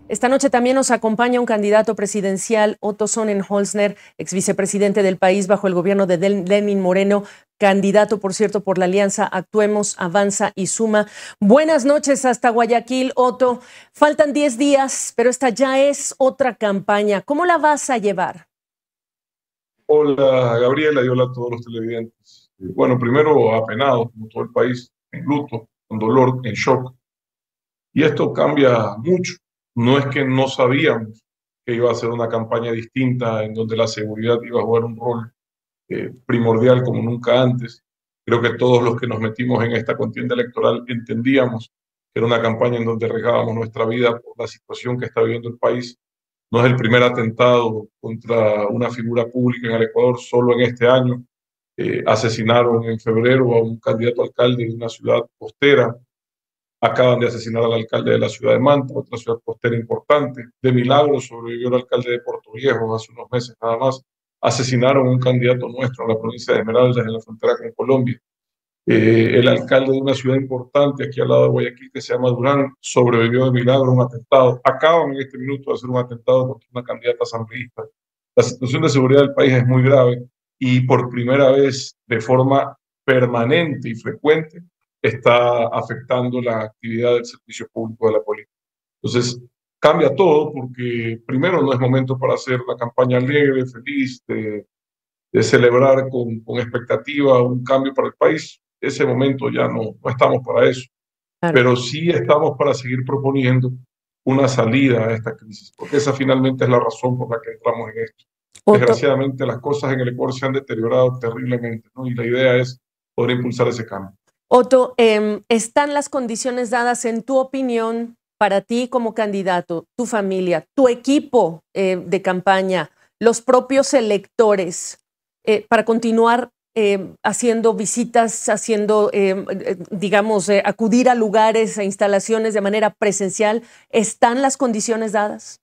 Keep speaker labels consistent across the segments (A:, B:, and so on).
A: Esta noche también nos acompaña un candidato presidencial, Otto Sonnenholzner, ex vicepresidente del país bajo el gobierno de Lenín Moreno, candidato, por cierto, por la alianza Actuemos, Avanza y Suma. Buenas noches hasta Guayaquil, Otto. Faltan 10 días, pero esta ya es otra campaña. ¿Cómo la vas a llevar?
B: Hola Gabriela y hola a todos los televidentes. Bueno, primero apenado, como todo el país, en luto, con dolor, en shock. Y esto cambia mucho. No es que no sabíamos que iba a ser una campaña distinta en donde la seguridad iba a jugar un rol primordial como nunca antes. Creo que todos los que nos metimos en esta contienda electoral entendíamos que era una campaña en donde arriesgábamos nuestra vida por la situación que está viviendo el país. No es el primer atentado contra una figura pública en el Ecuador solo en este año. Asesinaron en febrero a un candidato a alcalde de una ciudad costera. Acaban de asesinar al alcalde de la ciudad de Manta, otra ciudad costera importante. De milagro sobrevivió el alcalde de Puerto Viejo hace unos meses nada más. Asesinaron a un candidato nuestro en la provincia de Esmeraldas, en la frontera con Colombia. El alcalde de una ciudad importante aquí al lado de Guayaquil, que se llama Durán, sobrevivió de milagro a un atentado. Acaban en este minuto de hacer un atentado contra una candidata asambleísta. La situación de seguridad del país es muy grave y por primera vez, de forma permanente y frecuente, está afectando la actividad del servicio público de la política. Entonces, cambia todo porque primero no es momento para hacer la campaña alegre, feliz, de celebrar con expectativa un cambio para el país. Ese momento ya no estamos para eso,
A: Claro.
B: pero sí estamos para seguir proponiendo una salida a esta crisis, porque esa finalmente es la razón por la que entramos en esto.
A: Otto,
B: Desgraciadamente las cosas en el Ecuador se han deteriorado terriblemente, ¿no? Y la idea es poder impulsar ese cambio.
A: Otto, ¿están las condiciones dadas, en tu opinión, para ti como candidato, tu familia, tu equipo de campaña, los propios electores, para continuar haciendo visitas, haciendo, digamos, acudir a lugares, a instalaciones de manera presencial? ¿Están las condiciones dadas?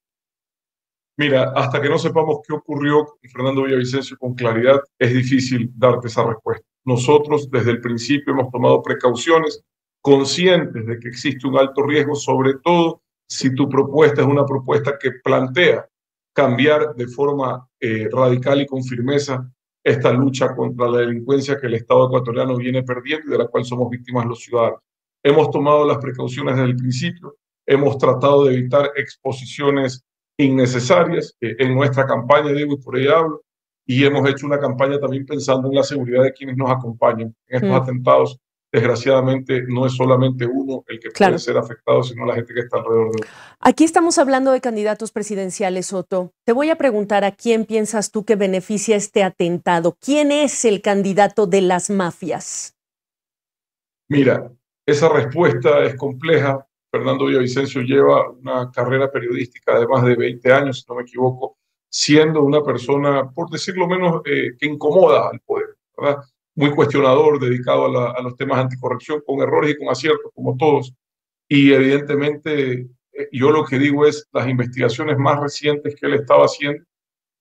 B: Mira, hasta que no sepamos qué ocurrió con Fernando Villavicencio con claridad, es difícil darte esa respuesta. Nosotros desde el principio hemos tomado precauciones, conscientes de que existe un alto riesgo, sobre todo si tu propuesta es una propuesta que plantea cambiar de forma radical y con firmeza esta lucha contra la delincuencia que el Estado ecuatoriano viene perdiendo y de la cual somos víctimas los ciudadanos. Hemos tomado las precauciones desde el principio, hemos tratado de evitar exposiciones innecesarias en nuestra campaña, digo, y por ella hablo, y hemos hecho una campaña también pensando en la seguridad de quienes nos acompañan en estos atentados. Desgraciadamente no es solamente uno el que puede
A: Claro.
B: ser afectado, sino la gente que está alrededor de uno.
A: Aquí estamos hablando de candidatos presidenciales, Otto. Te voy a preguntar a quién piensas tú que beneficia este atentado. ¿Quién es el candidato de las mafias?
B: Mira, esa respuesta es compleja. Fernando Villavicencio lleva una carrera periodística de más de 20 años, si no me equivoco, siendo una persona, por decirlo menos, que incomoda al poder, ¿verdad? Muy cuestionador, dedicado a los temas anticorrupción, con errores y con aciertos, como todos. Y evidentemente, yo lo que digo es, las investigaciones más recientes que él estaba haciendo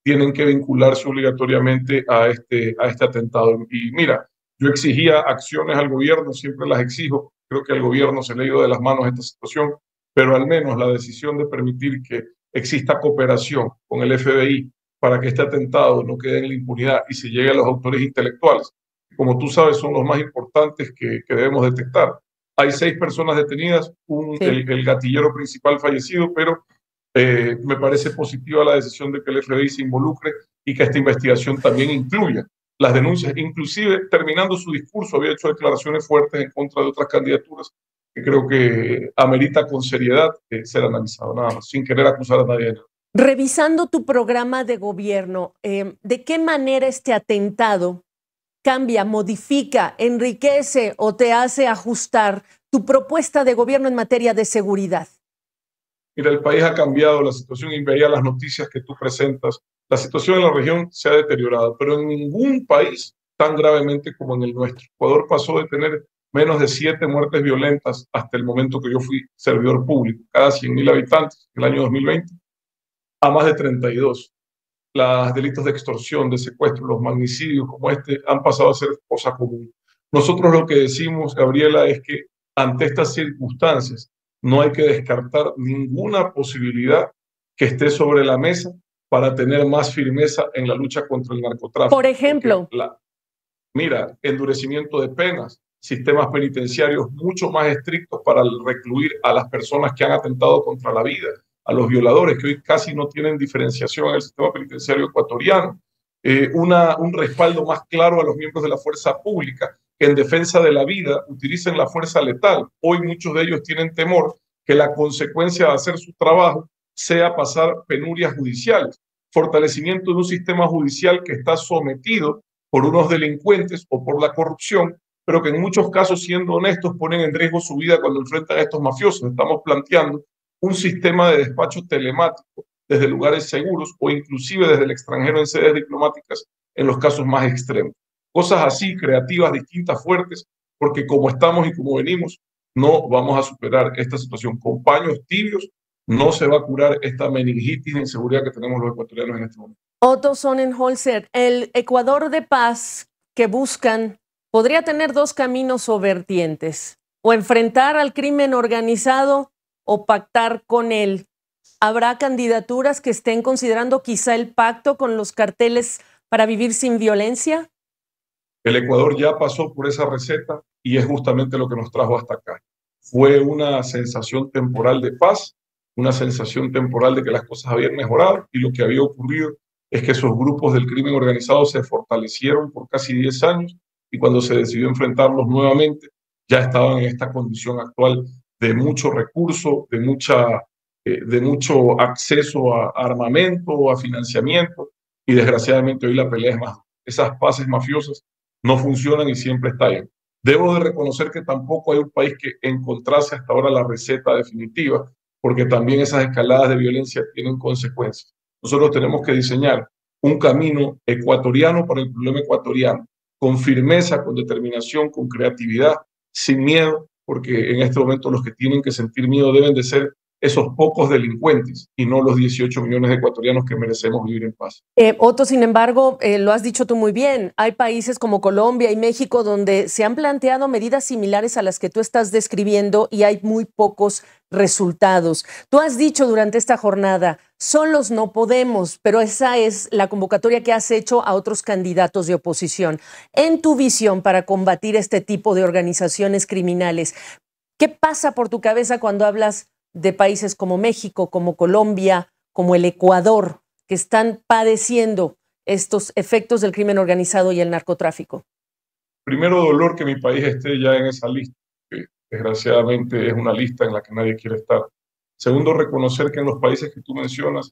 B: tienen que vincularse obligatoriamente a este atentado. Y mira, yo exigía acciones al gobierno, siempre las exijo, creo que al gobierno se le ha ido de las manos esta situación, pero al menos la decisión de permitir que exista cooperación con el FBI para que este atentado no quede en la impunidad y se llegue a los autores intelectuales, como tú sabes, son los más importantes que debemos detectar. Hay 6 personas detenidas,
A: Sí.
B: el gatillero principal fallecido, pero me parece positiva la decisión de que el FBI se involucre y que esta investigación también incluya las denuncias. Inclusive, terminando su discurso, había hecho declaraciones fuertes en contra de otras candidaturas que creo que amerita con seriedad ser analizado, nada más, sin querer acusar a nadie.
A: Revisando tu programa de gobierno, ¿de qué manera este atentado cambia, modifica, enriquece o te hace ajustar tu propuesta de gobierno en materia de seguridad?
B: Mira, el país ha cambiado, la situación, y veía las noticias que tú presentas. La situación en la región se ha deteriorado, pero en ningún país tan gravemente como en el nuestro. Ecuador pasó de tener menos de 7 muertes violentas hasta el momento que yo fui servidor público, cada 100.000 habitantes, en el año 2020, a más de 32. Los delitos de extorsión, de secuestro, los magnicidios como este han pasado a ser cosa común. Nosotros lo que decimos, Gabriela, es que ante estas circunstancias no hay que descartar ninguna posibilidad que esté sobre la mesa para tener más firmeza en la lucha contra el narcotráfico.
A: Por ejemplo,
B: mira, endurecimiento de penas, sistemas penitenciarios mucho más estrictos para recluir a las personas que han atentado contra la vida, a los violadores que hoy casi no tienen diferenciación en el sistema penitenciario ecuatoriano, un respaldo más claro a los miembros de la fuerza pública que en defensa de la vida utilicen la fuerza letal. Hoy muchos de ellos tienen temor que la consecuencia de hacer su trabajo sea pasar penurias judiciales, fortalecimiento de un sistema judicial que está sometido por unos delincuentes o por la corrupción, pero que en muchos casos, siendo honestos, ponen en riesgo su vida cuando enfrentan a estos mafiosos. Estamos planteando un sistema de despacho telemático desde lugares seguros o inclusive desde el extranjero en sedes diplomáticas en los casos más extremos. Cosas así, creativas, distintas, fuertes, porque como estamos y como venimos, no vamos a superar esta situación. Con paños tibios no se va a curar esta meningitis de inseguridad que tenemos los ecuatorianos en este momento.
A: Otto Sonnenholzer, el Ecuador de paz que buscan podría tener dos caminos o vertientes, o enfrentar al crimen organizado o pactar con él. ¿Habrá candidaturas que estén considerando quizá el pacto con los carteles para vivir sin violencia?
B: El Ecuador ya pasó por esa receta y es justamente lo que nos trajo hasta acá. Fue una sensación temporal de paz, una sensación temporal de que las cosas habían mejorado y lo que había ocurrido es que esos grupos del crimen organizado se fortalecieron por casi 10 años y cuando se decidió enfrentarlos nuevamente ya estaban en esta condición actual de mucho recurso, de mucho acceso a armamento, a financiamiento y desgraciadamente hoy la pelea es más. Esas paces mafiosas no funcionan y siempre estallan. Debo de reconocer que tampoco hay un país que encontrase hasta ahora la receta definitiva, porque también esas escaladas de violencia tienen consecuencias. Nosotros tenemos que diseñar un camino ecuatoriano para el problema ecuatoriano, con firmeza, con determinación, con creatividad, sin miedo, porque en este momento los que tienen que sentir miedo deben de ser esos pocos delincuentes y no los 18 millones de ecuatorianos que merecemos vivir en paz.
A: Otto, sin embargo, lo has dicho tú muy bien, hay países como Colombia y México donde se han planteado medidas similares a las que tú estás describiendo y hay muy pocos resultados. Tú has dicho durante esta jornada, solos no podemos, pero esa es la convocatoria que has hecho a otros candidatos de oposición. En tu visión para combatir este tipo de organizaciones criminales, ¿qué pasa por tu cabeza cuando hablas de países como México, como Colombia, como el Ecuador, que están padeciendo estos efectos del crimen organizado y el narcotráfico?
B: Primero, dolor que mi país esté ya en esa lista, que desgraciadamente es una lista en la que nadie quiere estar. Segundo, reconocer que en los países que tú mencionas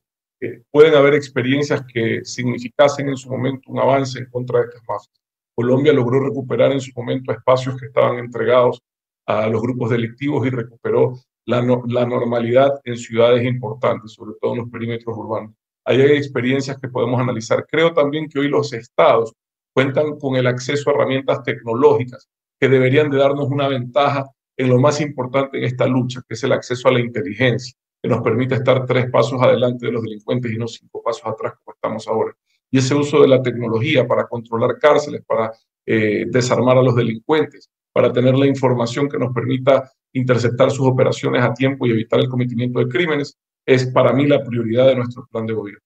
B: pueden haber experiencias que significasen en su momento un avance en contra de estas mafias. Colombia logró recuperar en su momento espacios que estaban entregados a los grupos delictivos y recuperó la normalidad en ciudades importantes, sobre todo en los perímetros urbanos. Ahí hay experiencias que podemos analizar. Creo también que hoy los estados cuentan con el acceso a herramientas tecnológicas que deberían de darnos una ventaja en lo más importante en esta lucha, que es el acceso a la inteligencia, que nos permite estar 3 pasos adelante de los delincuentes y no 5 pasos atrás como estamos ahora. Y ese uso de la tecnología para controlar cárceles, para desarmar a los delincuentes, para tener la información que nos permita interceptar sus operaciones a tiempo y evitar el cometimiento de crímenes, es para mí la prioridad de nuestro plan de gobierno.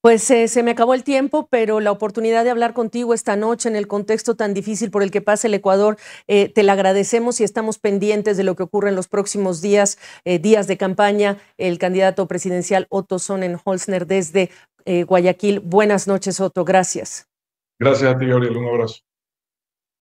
A: Pues se me acabó el tiempo, pero la oportunidad de hablar contigo esta noche en el contexto tan difícil por el que pasa el Ecuador, te la agradecemos y estamos pendientes de lo que ocurre en los próximos días, días de campaña. El candidato presidencial Otto Sonnenholzer desde Guayaquil. Buenas noches, Otto. Gracias.
B: Gracias a ti, Gabriel. Un abrazo.